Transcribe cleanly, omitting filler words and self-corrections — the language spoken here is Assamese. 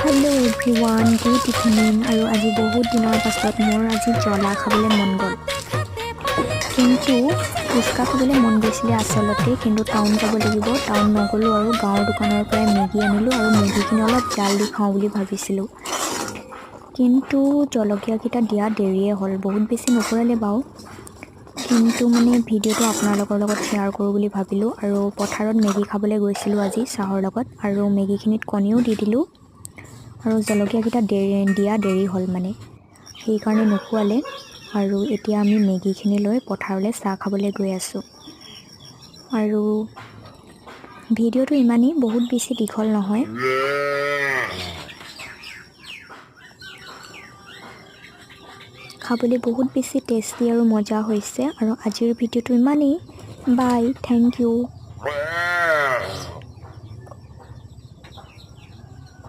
Hello' everyone, good evening. আৰু আজি বহুত দিনৰ পাছত মোৰ আজি জ্বলা খাবলৈ মন গ'ল, কিন্তু ফুচকা খাবলৈ মন গৈছিলে আচলতে। কিন্তু টাউন যাব লাগিব, টাউন নগ'লোঁ আৰু গাঁৱৰ দোকানৰ পৰাই মেগী আনিলোঁ আৰু মেগীখিনি অলপ জাল দি খাওঁ বুলি ভাবিছিলোঁ। কিন্তু জলকীয়াকেইটা দিয়া দেৰিয়ে হ'ল, বহুত বেছি নপৰালে বাৰু। কিন্তু মানে ভিডিঅ'টো আপোনালোকৰ লগত শ্বেয়াৰ কৰোঁ বুলি ভাবিলোঁ। আৰু পথাৰত মেগী খাবলৈ গৈছিলোঁ আজি চাহৰ লগত, আৰু মেগীখিনিত কণীও দি দিলোঁ। আৰু জলকীয়াকেইটা দিয়া দেৰি হ'ল মানে, সেইকাৰণে নোখোৱালে। আৰু এতিয়া আমি মেগীখিনি লৈ পথাৰলৈ চাহ খাবলৈ গৈ আছোঁ। আৰু ভিডিঅ'টো ইমানেই, বহুত বেছি দীঘল নহয়। খাবলৈ বহুত বেছি টেষ্টি আৰু মজা হৈছে। আৰু আজিৰ ভিডিঅ'টো ইমানেই। বাই, থেংক ইউ।